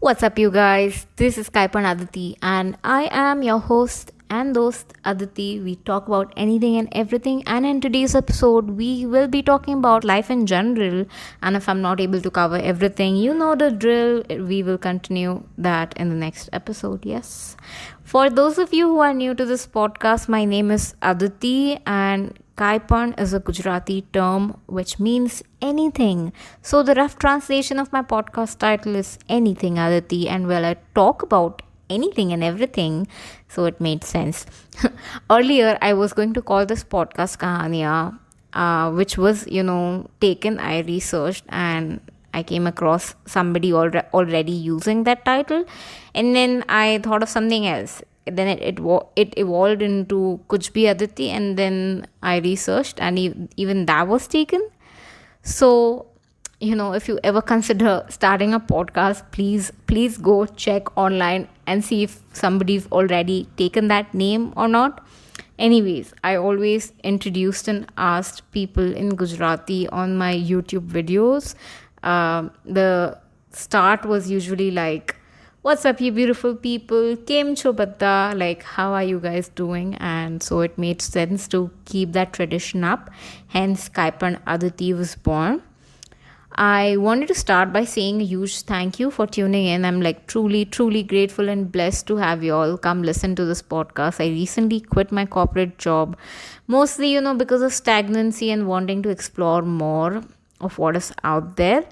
What's up, you guys? This is Aditi, and I am your host and host Aditi. We talk about anything and everything, and in today's episode, we will be talking about life in general. And if I'm not able to cover everything, you know the drill. We will continue that in the next episode. Yes. For those of you who are new to this podcast, my name is Aditi, and Kaipan is a Gujarati term which means anything. So, the rough translation of my podcast title is Anything Aditi, and I talk about anything and everything, so it made sense. Earlier, I was going to call this podcast Kahaniya, which was, taken. I researched and I came across somebody already using that title, and then I thought of something else. Then it evolved into Kuch Bhi Aditi, and then I researched, and even that was taken. So, if you ever consider starting a podcast, please go check online and see if somebody's already taken that name or not. Anyways, I always introduced and asked people in Gujarati on my YouTube videos. The start was usually like, "What's up, you beautiful people? Kem cho bata?" Like, how are you guys doing? And so it made sense to keep that tradition up. Hence, Kaipan Aditi was born. I wanted to start by saying a huge thank you for tuning in. I'm like truly grateful and blessed to have you all come listen to this podcast. I recently quit my corporate job, mostly, because of stagnancy and wanting to explore more of what is out there.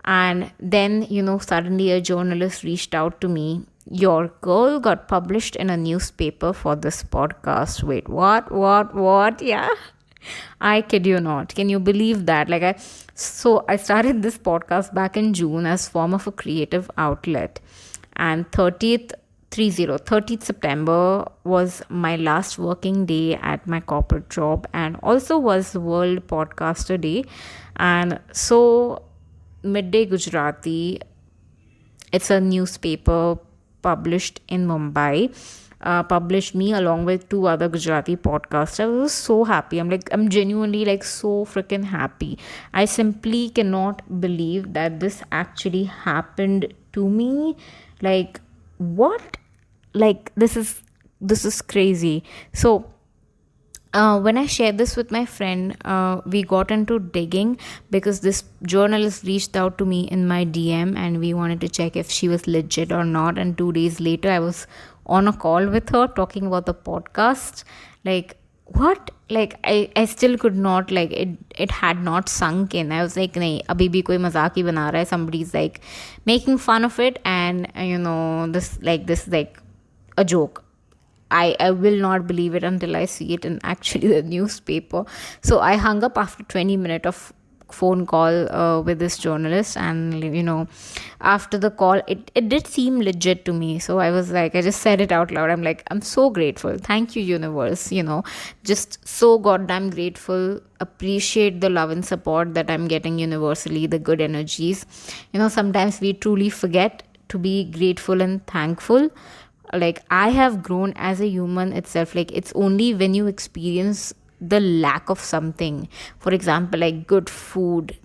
And then, suddenly a journalist reached out to me. Your girl got published in a newspaper for this podcast. Wait, what? Yeah. I kid you not. Can you believe that? I started this podcast back in June as form of a creative outlet. And 30th September was my last working day at my corporate job, and also was World Podcaster Day. And so Midday Gujarati, it's a newspaper published in Mumbai, published me along with two other Gujarati podcasters. I was so happy. I'm genuinely so freaking happy. I simply cannot believe that this actually happened to me. What? This is crazy. So when I shared this with my friend, we got into digging because this journalist reached out to me in my DM, and we wanted to check if she was legit or not. And 2 days later, I was on a call with her talking about the podcast. What? I still could not, it had not sunk in. I was like, nahi, abhi bhi koi mazak hi bana raha hai. Somebody's making fun of it, and this is a joke. I will not believe it until I see it in actually the newspaper. So I hung up after 20 minutes of phone call with this journalist, and after the call, it did seem legit to me. So I was like, I just said it out loud. I'm like, I'm so grateful. Thank you, universe. Just so goddamn grateful. Appreciate the love and support that I'm getting universally, the good energies. Sometimes we truly forget to be grateful and thankful. I have grown as a human itself. It's only when you experience the lack of something, for example, good food,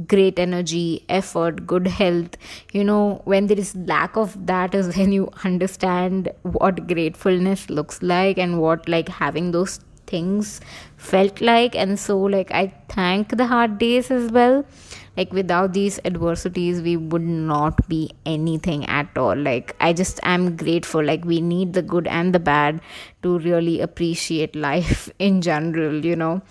great energy, effort, good health, when there is lack of that is when you understand what gratefulness looks like, and what having those things felt like. And so I thank the hard days as well. Without these adversities, we would not be anything at all. I just am grateful. We need the good and the bad to really appreciate life in general.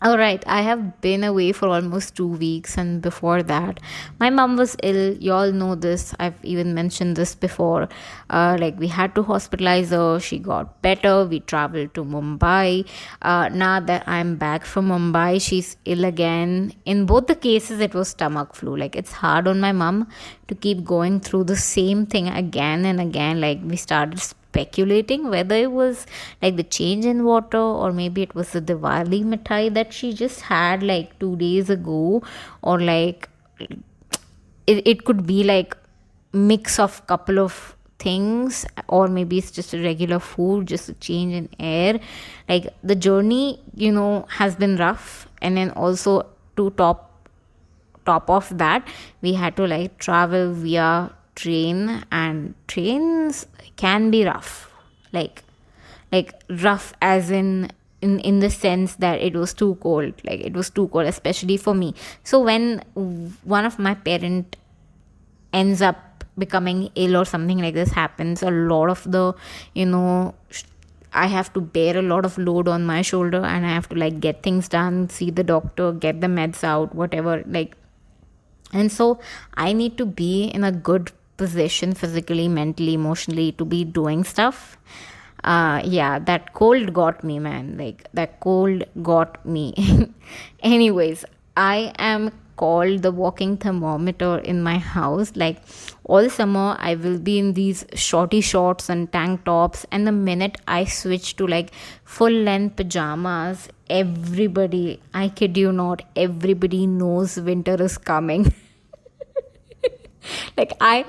All right, I have been away for almost 2 weeks, and before that, my mom was ill. You all know this. I've even mentioned this before. We had to hospitalize her. She got better. We traveled to Mumbai. Now that I'm back from Mumbai, she's ill again. In both the cases, it was stomach flu. It's hard on my mom to keep going through the same thing again and again. We started speculating whether it was the change in water, or maybe it was the Diwali mithai that she just had 2 days ago, or it could be mix of couple of things, or maybe it's just a regular food, just a change in air. The journey has been rough, and then also to top of that, we had to travel via train, and trains can be rough. Like rough as in the sense that it was too cold. Like it was too cold, especially for me. So when one of my parent ends up becoming ill or something like this happens, a lot of the, you know, I have to bear a lot of load on my shoulder, and I have to like get things done, see the doctor, get the meds out, whatever. Like, and so I need to be in a good position physically, mentally, emotionally to be doing stuff. Yeah, that cold got me, man. Like that cold got me. Anyways, I am called the walking thermometer in my house. Like all summer I will be in these shorty shorts and tank tops, and the minute I switch to like full length pajamas, everybody, I kid you not, everybody knows winter is coming. Like I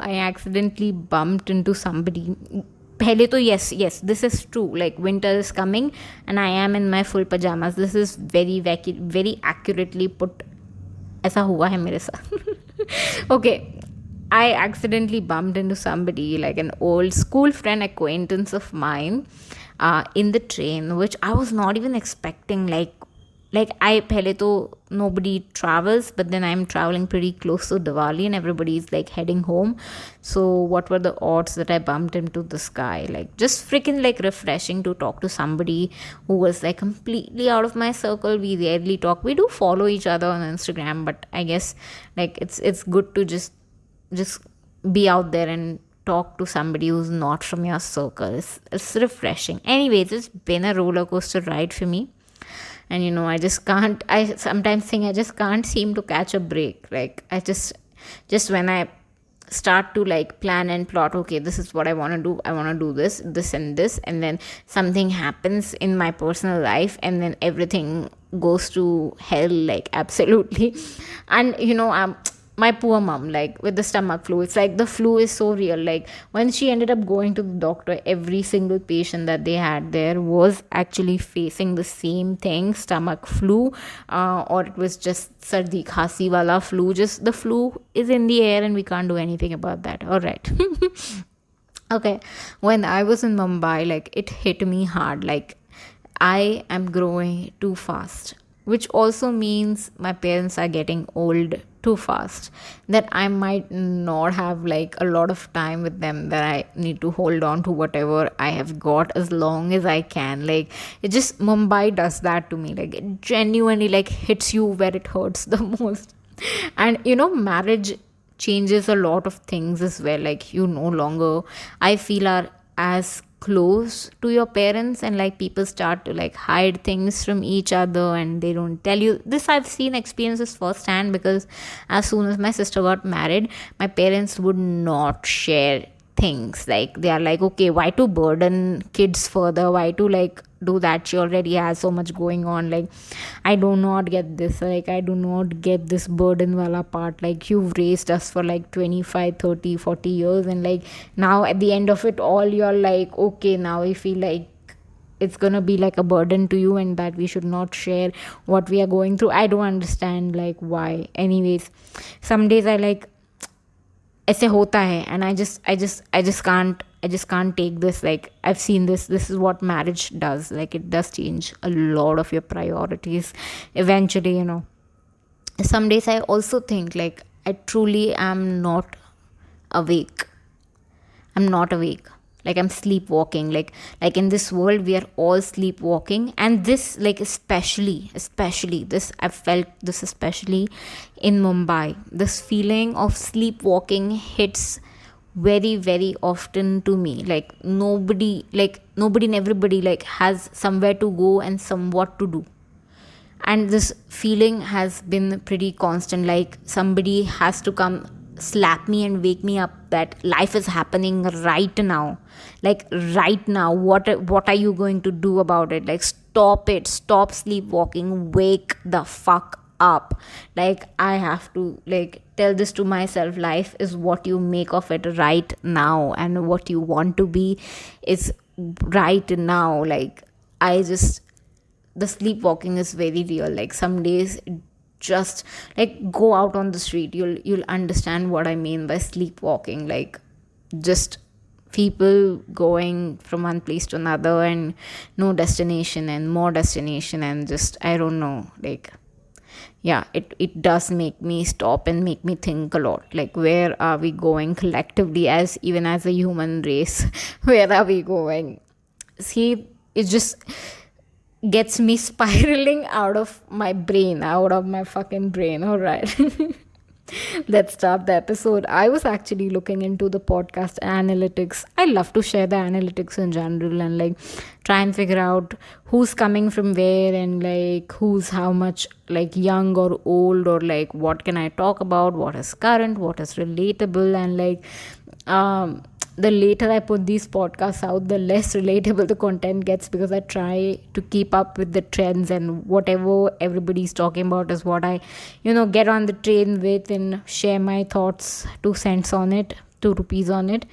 accidentally bumped into somebody. पहले तो yes, this is true. Like winter is coming and I am in my full pajamas. This is very accurately put. ऐसा हुआ है मेरे साथ. Okay, I accidentally bumped into somebody, like an old school friend acquaintance of mine, in the train, which I was not even expecting. Like I pehle to nobody travels, but then I'm traveling pretty close to Diwali and everybody's like heading home. So what were the odds that I bumped into this guy? Like just freaking like refreshing to talk to somebody who was like completely out of my circle. We rarely talk. We do follow each other on Instagram, but I guess like it's good to just be out there and talk to somebody who's not from your circle. It's refreshing. Anyways, it's been a roller coaster ride for me. And I just can't, I sometimes think I just can't seem to catch a break. Like I just when I start to like plan and plot, okay, this is what I want to do, I want to do this and this, and then something happens in my personal life and then everything goes to hell, like absolutely. And my poor mom, like with the stomach flu, it's like the flu is so real. Like when she ended up going to the doctor, every single patient that they had there was actually facing the same thing, stomach flu, or it was just sardi khasi wala flu. Just the flu is in the air and we can't do anything about that. All right. Okay, when I was in Mumbai, like it hit me hard. Like I am growing too fast, which also means my parents are getting old too fast, that I might not have like a lot of time with them, that I need to hold on to whatever I have got as long as I can. Like it just, Mumbai does that to me. Like it genuinely like hits you where it hurts the most. And marriage changes a lot of things as well. Like you no longer, I feel, are as close to your parents, and like people start to like hide things from each other and they don't tell you. This I've seen experiences firsthand, because as soon as my sister got married, my parents would not share things. Like they are like, okay, why to burden kids further, why to like do that, she already has so much going on. Like I do not get this, like I do not get this burden wala part. Like you've raised us for like 25, 30, 40 years, and like now at the end of it all, you're like, okay, now we feel like it's gonna be like a burden to you and that we should not share what we are going through. I don't understand like why. Anyways, some days I like, ऐसे होता है, and I just can't take this. Like I've seen this is what marriage does. Like it does change a lot of your priorities eventually. Some days I also think like I truly am not awake. I'm not awake. Like I'm sleepwalking. Like in this world we are all sleepwalking, and this like especially this, I've felt this especially in Mumbai. This feeling of sleepwalking hits very, very often to me. Like nobody and everybody like has somewhere to go and somewhat to do, and this feeling has been pretty constant. Like somebody has to come slap me and wake me up that life is happening right now. Like right now, what are you going to do about it? Like stop it, stop sleepwalking, wake the fuck up. Like I have to like tell this to myself, life is what you make of it right now, and what you want to be is right now. Like the sleepwalking is very real. Like some days just like go out on the street, you'll understand what I mean by sleepwalking. Like, just people going from one place to another, and no destination and more destination, and just, I don't know, like, yeah, it does make me stop and make me think a lot, like, where are we going collectively, as even as a human race? Where are we going? See, it just gets me spiraling out of my brain, out of my fucking brain. All right. Let's start the episode. I was actually looking into the podcast analytics. I love to share the analytics in general and like try and figure out who's coming from where, and like who's how much like young or old, or like what can I talk about, what is current, what is relatable. And like the later I put these podcasts out, the less relatable the content gets, because I try to keep up with the trends, and whatever everybody's talking about is what I, get on the train with and share my thoughts, 2 cents on it, 2 rupees on it.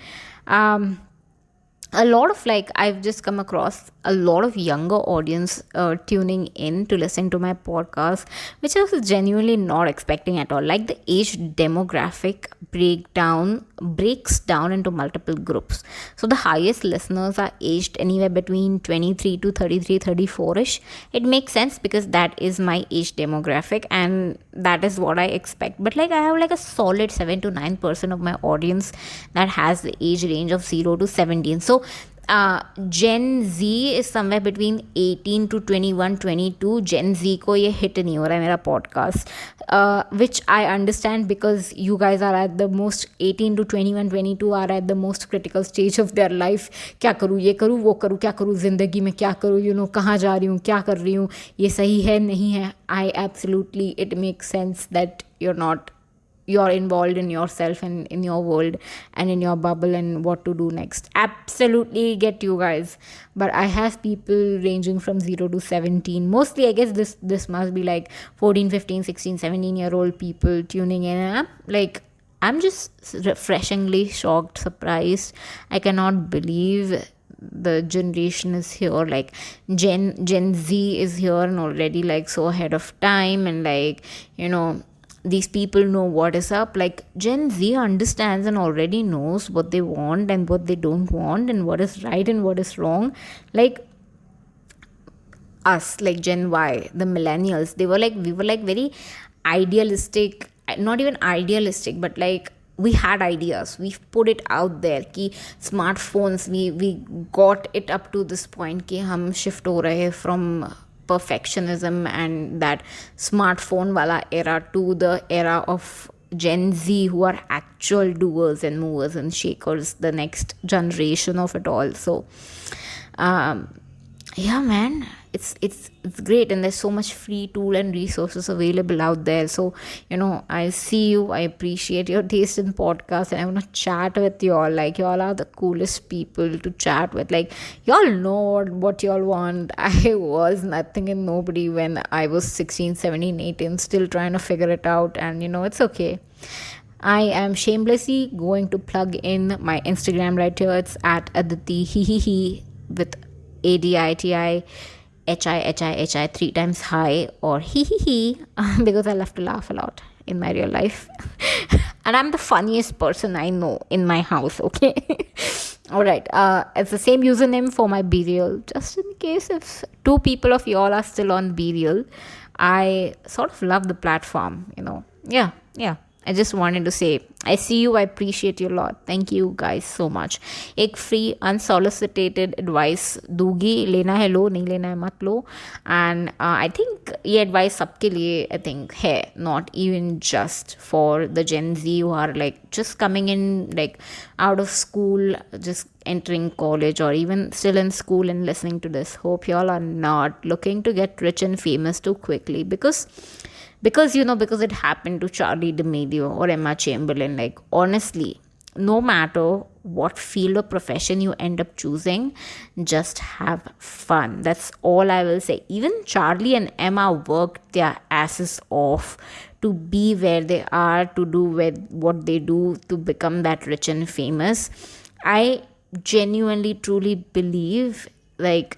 A lot of, like, I've just come across a lot of younger audience tuning in to listen to my podcast, which I was genuinely not expecting at all. Like, the age demographic breaks down into multiple groups. So the highest listeners are aged anywhere between 23 to 33, 34ish. It makes sense because that is my age demographic, and that is what I expect. But like, I have like a solid 7 to 9% of my audience that has the age range of 0 to 17. So Gen Z is somewhere between 18 to 21, 22. Gen Z को ये hit नहीं हो रहा है मेरा podcast, which I understand, because you guys are at the most 18 to 21, 22 are at the most critical stage of their life. क्या करूँ, ये करूँ, वो करूँ, क्या करूँ, ज़िंदगी में क्या करूँ, कहाँ जा रही हूँ, क्या कर रही हूँ, ये सही है नहीं है. I absolutely, it makes sense that you're involved in yourself and in your world and in your bubble and what to do next. Absolutely get you guys. But I have people ranging from 0 to 17. Mostly, I guess this must be like 14, 15, 16, 17-year-old people tuning in. And I'm just refreshingly shocked, surprised. I cannot believe the generation is here. Like, Gen Z is here and already like so ahead of time, and like, these people know what is up. Like, Gen Z understands and already knows what they want and what they don't want, and what is right and what is wrong. Like, us, like Gen Y, the millennials, we were like very idealistic, not even idealistic, but like we had ideas, we put it out there ki smartphones, we got it up to this point ki hum shift ho rahe from perfectionism and that smartphone wala era to the era of Gen Z, who are actual doers and movers and shakers, the next generation of it all. So yeah, man, it's great, and there's so much free tool and resources available out there. So I see you, I appreciate your taste in podcasts, and I want to chat with y'all. Like, y'all are the coolest people to chat with. Like, y'all know what y'all want. I was nothing and nobody when I was 16, 17, 18, still trying to figure it out, and it's okay. I am shamelessly going to plug in my Instagram right here. It's at Aditi he with ADITI HI 3 times high, or he because I love to laugh a lot in my real life. And I'm the funniest person I know in my house, okay? Alright, it's the same username for my BeReal, just in case if 2 people of y'all are still on BeReal. I sort of love the platform, Yeah. I just wanted to say, I see you, I appreciate you a lot. Thank you guys so much. एक free unsolicited advice दूंगी, लेना है लो, नहीं लेना है मत लो. And I think ये advice सबके लिए I think है, not even just for the Gen Z who are like just coming in, like out of school, just entering college, or even still in school and listening to this. Hope y'all are not looking to get rich and famous too quickly, because it happened to Charlie D'Amelio or Emma Chamberlain. Like, honestly, no matter what field or profession you end up choosing, just have fun. That's all I will say. Even Charlie and Emma worked their asses off to be where they are, to do what they do, to become that rich and famous. I genuinely, truly believe, like,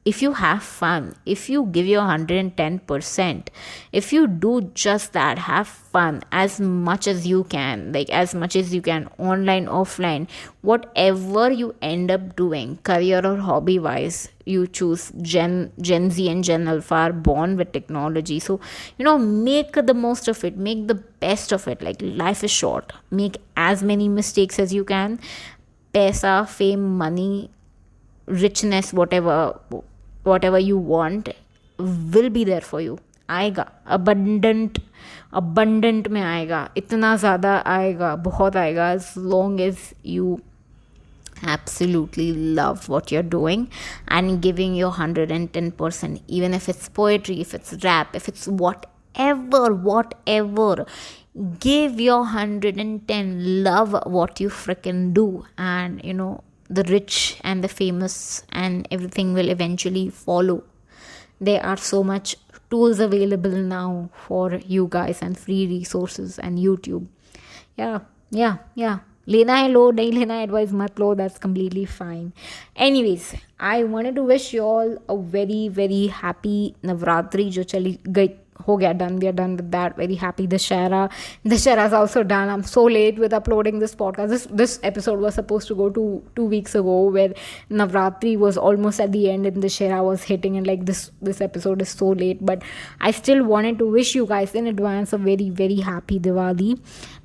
if you have fun, if you give your 110%, if you do just that, have fun as much as you can, like as much as you can, online, offline, whatever you end up doing, career or hobby wise, you choose. Gen Z and Gen Alpha are born with technology. So, make the most of it, make the best of it. Like, life is short. Make as many mistakes as you can. Paisa, fame, money, richness, whatever you want will be there for you. आएगा, abundant में आएगा, इतना ज़्यादा आएगा, बहुत आएगा, as long as you absolutely love what you're doing and giving your 110%, even if it's poetry, if it's rap, if it's whatever, give your 110, love what you freaking do, and the rich and the famous and everything will eventually follow. There are so much tools available now for you guys, and free resources, and YouTube. Yeah. लेना है लो, नहीं लेना है advice मत लो, that's completely fine. Anyways, I wanted to wish you all a very very happy Navratri जो चली गई, हो गया, done, we are done with that. Very happy. Dashera is also done. I'm so late with uploading this podcast. This episode was supposed to go two weeks ago, where Navratri was almost at the end and Dashera was hitting, and like this episode is so late, but I still wanted to wish you guys in advance a very very happy Diwali.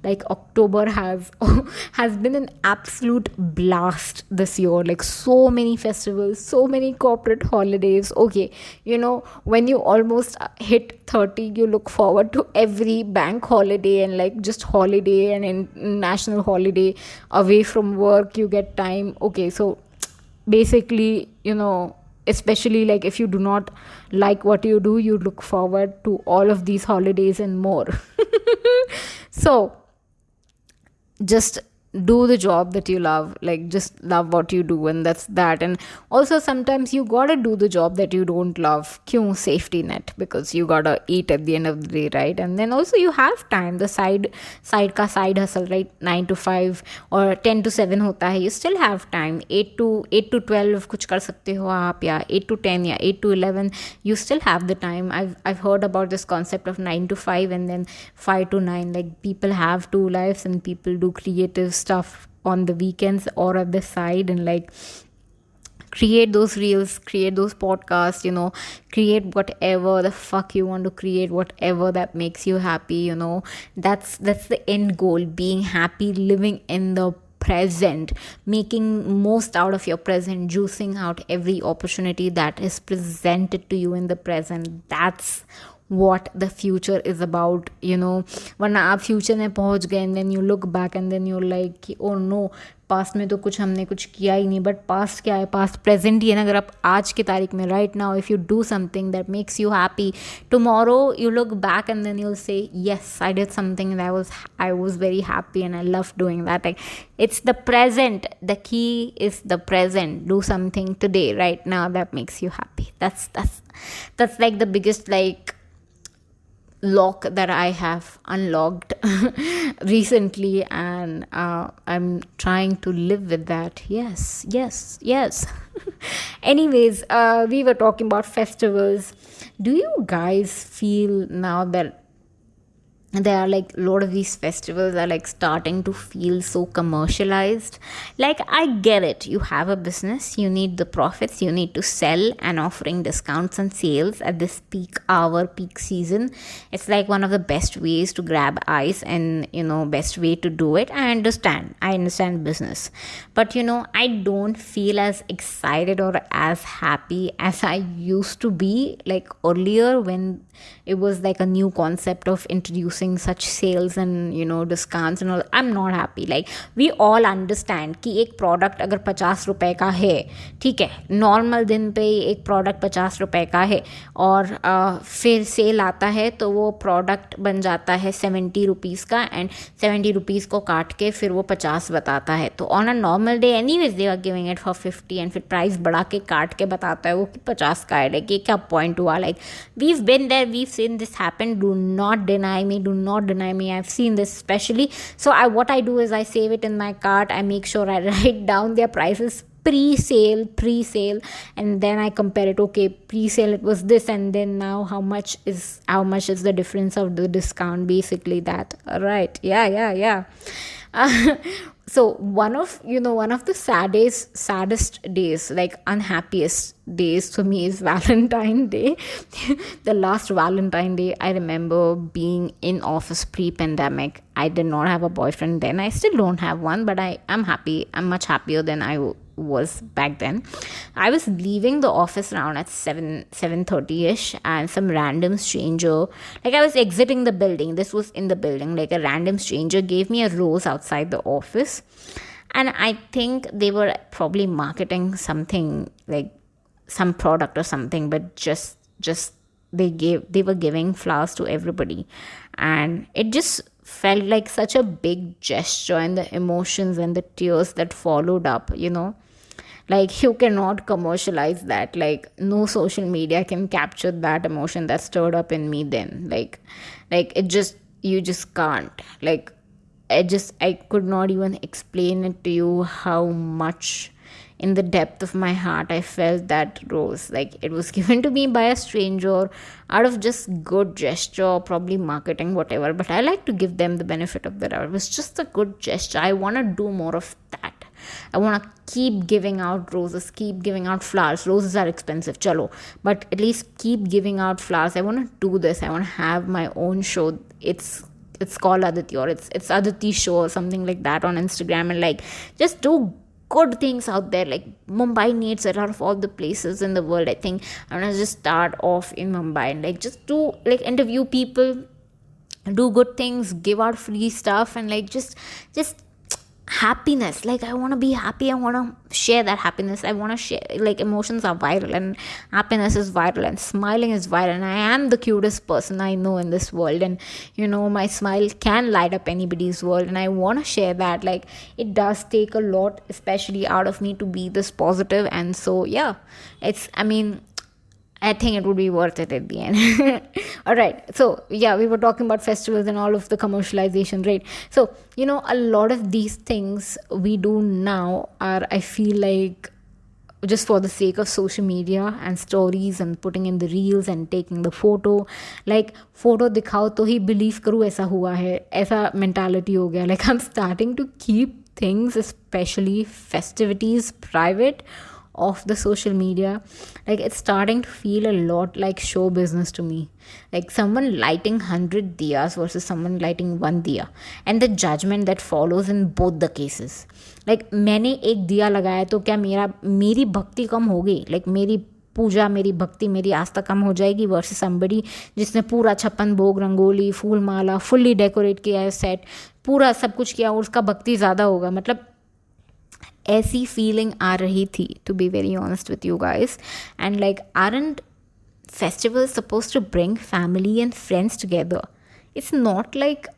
Like, October has been an absolute blast this year. Like, so many festivals, so many corporate holidays. Okay, when you almost hit 30, you look forward to every bank holiday and like just holiday and national holiday away from work. You get time. Okay, so basically, especially like if you do not like what you do, you look forward to all of these holidays and more. So just do the job that you love, like just love what you do, and that's that. And also sometimes you gotta do the job that you don't love. Kyun? Safety net, because you gotta eat at the end of the day, right? And then also you have time, the side hustle, right? 9 to 5 or 10 to 7 hota hai, you still have time. 8 to 12 kuch kar sakte ho aap, ya 8 to 10 ya 8 to 11, you still have the time. I've heard about this concept of 9 to 5 and then 5 to 9. Like, people have two lives and people do creative stuff on the weekends or at the side, and like create those reels, create those podcasts, create whatever the fuck you want to create, whatever that makes you happy. That's the end goal, being happy, living in the present, making most out of your present, juicing out every opportunity that is presented to you in the present. That's what the future is about. वरना आप future में पहुंच गए and then you look back and then you're like, oh no, past में तो हमने कुछ किया ही नहीं. बट पास्ट क्या है? पास्ट प्रेजेंट ही है ना. अगर आप आज की तारीख में, right now, if you do something that makes you happy, tomorrow you look back and then you'll say, yes, I did something that I was very happy and I love doing that. Like, it's the present. The key is the present. Do something today, right now, that makes you happy. That's like the biggest like lock that I have unlocked recently, and I'm trying to live with that. Yes. Anyways, we were talking about festivals. Do you guys feel now that there are like a lot of these festivals are like starting to feel so commercialized? Like, I get it, you have a business, you need the profits, you need to sell, and offering discounts and sales at this peak hour, peak season, it's like one of the best ways to grab eyes and best way to do it. I understand business, but I don't feel as excited or as happy as I used to be like earlier, when it was like a new concept of introducing such sales and discounts and all. I'm not happy. Like, we all understand कि एक product अगर 50 रुपए का है, ठीक है, normal दिन पे एक प्रोडक्ट 50 रुपए का है, और फिर सेल आता है तो वो प्रोडक्ट बन जाता है 70 रुपीज़ का, एंड 70 रुपीज़ को काट के फिर वो 50 बताता है. तो on a normal day anyways they are giving it for 50, and फिर प्राइस बढ़ा के काट के बताता है वो कि 50 का है. लाइक, ये क्या पॉइंट हुआ? Like, we've been there, we've seen this happen. Do not deny me, I've seen this especially. So what I do is I save it in my cart, I make sure I write down their prices pre-sale, and then I compare it. Okay, pre-sale it was this, and then now how much is the difference of the discount, basically that. Right, yeah. uh, so one of the saddest days, like unhappiest days for me, is Valentine Day. The last Valentine Day, I remember being in office pre-pandemic. I did not have a boyfriend then. I still don't have one, but I'm happy. I'm much happier than was back then. I was leaving the office around at 7:30 ish, and some random stranger, like, I was exiting the building. This was in the building. Like, a random stranger gave me a rose outside the office, and I think they were probably marketing something, like some product or something, but just they were giving flowers to everybody, and it just felt like such a big gesture, and the emotions and the tears that followed up. Like, you cannot commercialize that. Like, no social media can capture that emotion that stirred up in me then. Like it just, you just can't. Like, I could not even explain it to you how much in the depth of my heart I felt that rose. Like, it was given to me by a stranger out of just good gesture, probably marketing, whatever, but I like to give them the benefit of the doubt. It was just a good gesture. I want to do more of that. I want to keep giving out roses, keep giving out flowers. Roses are expensive, chalo, but at least keep giving out flowers. I want to do this. I want to have my own show. It's called Aditi, or it's Aditi show or something like that on Instagram, and like, just do good things out there. Like, Mumbai needs it out of all the places in the world. I think I'm gonna just start off in Mumbai and like just do, like, interview people, do good things, give out free stuff, and like just happiness. Like, I want to be happy. I want to share that happiness. I want to share, like, emotions are viral, and happiness is viral, and smiling is viral, and I am the cutest person I know in this world, and my smile can light up anybody's world, and I want to share that. Like, it does take a lot, especially out of me, to be this positive. And so, yeah, I think it would be worth it at the end. All right. So, yeah, we were talking about festivals and all of the commercialization, right? So, a lot of these things we do now are, I feel like, just for the sake of social media and stories and putting in the reels and taking the photo. Like, photo दिखाओ तो ही believe करूँ ऐसा हुआ है, ऐसा mentality हो गया. Like, I'm starting to keep things, especially festivities, private of the social media. Like, it's starting to feel a lot like show business to me. Like, someone lighting 100 diyas versus someone lighting one diya, and the judgment that follows in both the cases. Like, मैंने एक दिया लगाया तो क्या मेरी भक्ति कम हो गई? Like, मेरी पूजा, मेरी भक्ति, मेरी आस्था कम हो जाएगी वर्सेस somebody जिसने पूरा 56 भोग, रंगोली, फूल माला, फुल्ली डेकोरेट किया है, सेट, पूरा सब कुछ किया, और उसका भक्ति ज़्यादा होगा. मतलब, ऐसी फीलिंग आ रही थी, to be very honest with you guys. And like, aren't festivals supposed to bring family and friends together? It's not like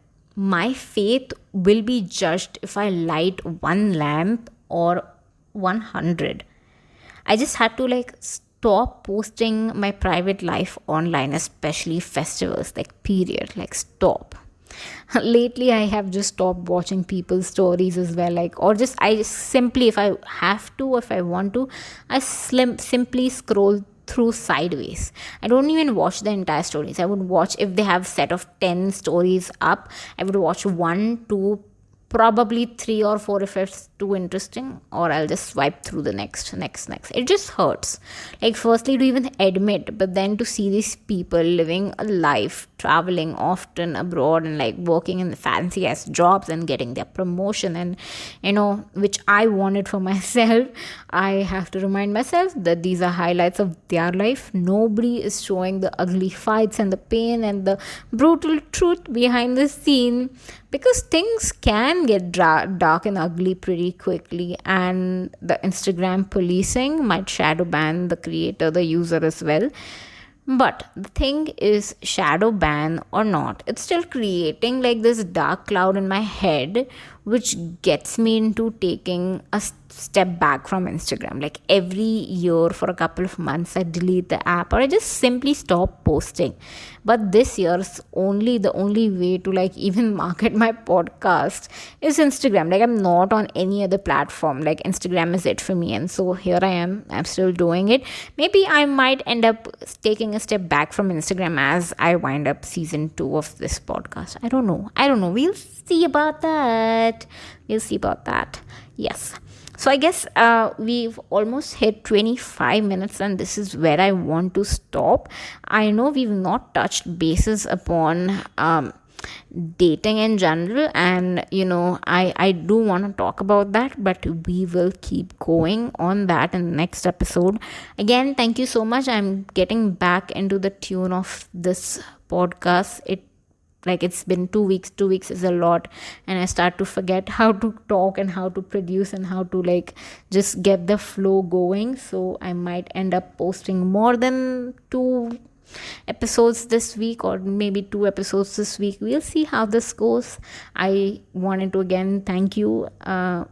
my faith will be judged if I light one lamp or 100. I just had to, like, stop posting my private life online, especially festivals, like, period. Like, stop. Lately, I have just stopped watching people's stories as well. Like, or just, I just simply, if I have to, or if I want to, I simply scroll through sideways. I don't even watch the entire stories. I would watch, if they have set of 10 stories up, I would watch 1, 2, probably 3 or 4 if it's too interesting, or I'll just swipe through the next. It just hurts. Like, firstly, to even admit, but then to see these people living a life, traveling often abroad, and like working in fancy ass jobs and getting their promotion, and which I wanted for myself. I have to remind myself that these are highlights of their life. Nobody is showing the ugly fights and the pain and the brutal truth behind the scene, because things can get dark and ugly pretty quickly, and the Instagram policing might shadow ban the creator, the user as well. But the thing is, shadow ban or not, it's still creating like this dark cloud in my head which gets me into taking a step back from Instagram. Like every year for a couple of months, I delete the app or I just simply stop posting. But this year's the only way to like even market my podcast is Instagram. Like I'm not on any other platform. Like Instagram is it for me. And so here I am. I'm still doing it. Maybe I might end up taking a step back from Instagram as I wind up season 2 of this podcast. I don't know. We'll see about that. Yes. So I guess we've almost hit 25 minutes, and this is where I want to stop. I know we've not touched bases upon dating in general, and I do want to talk about that, but we will keep going on that in the next episode. Again, thank you so much. I'm getting back into the tune of this podcast. It's been 2 weeks. 2 weeks is a lot, and I start to forget how to talk and how to produce and how to just get the flow going. So I might end up posting more than 2 episodes this week, or maybe 2 episodes this week. We'll see how this goes. I wanted to again thank you. I'm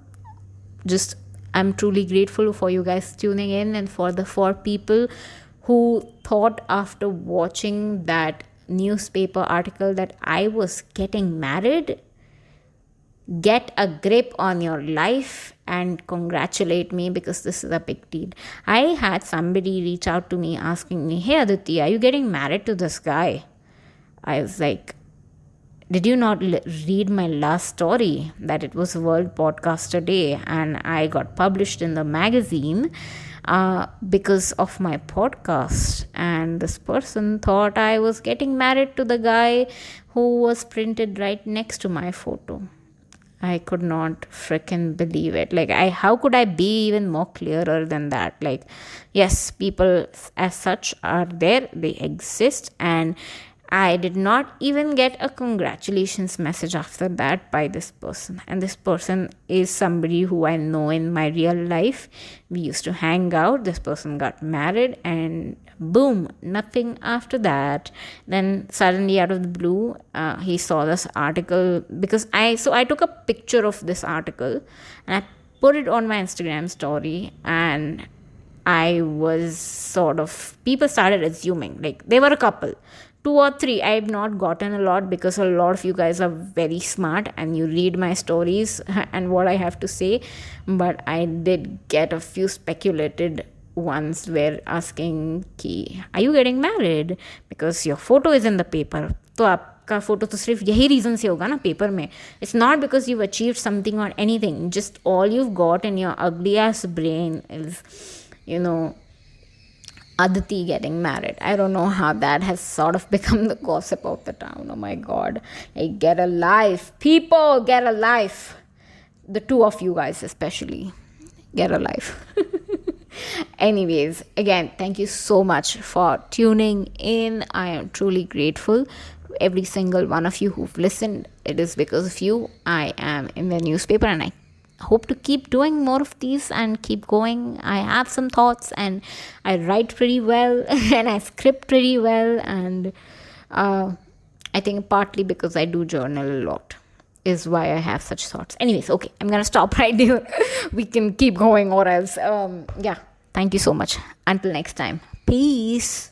truly grateful for you guys tuning in, and for people who thought after watching that newspaper article that I was getting married. Get a grip on your life and congratulate me, because this is a big deal. I had somebody reach out to me asking me, "Hey Aditi, are you getting married to this guy?" I was like, did you not read my last story that it was World Podcaster Day and I got published in the magazine because of my podcast? And this person thought I was getting married to the guy who was printed right next to my photo. I could not freaking believe it. How could I be even more clearer than that? Yes, people as such are there, they exist, and I did not even get a congratulations message after that by this person. And this person is somebody who I know in my real life. We used to hang out. This person got married, and boom, nothing after that. Then suddenly out of the blue, he saw this article, because I took a picture of this article and I put it on my Instagram story, and I was people started assuming, they were a couple. 2 or 3, I have not gotten a lot, because a lot of you guys are very smart and you read my stories and what I have to say. But I did get a few speculated ones were asking ki, are you getting married? Because your photo is in the paper. तो आपका photo तो सिर्फ यही reason से होगा ना paper में. It's not because you've achieved something or anything. Just all you've got in your ugly ass brain is, Aditi getting married. I don't know how that has sort of become the gossip of the town. Oh my God. Get a life. People, get a life. The two of you guys especially. Get a life. Anyways, again, thank you so much for tuning in. I am truly grateful to every single one of you who've listened. It is because of you I am in the newspaper, and I hope to keep doing more of these and keep going. I have some thoughts, and I write pretty well and I script pretty well, and I think partly because I do journal a lot is why I have such thoughts. Anyways, okay, I'm gonna stop right there. We can keep going, or else thank you so much. Until next time, peace.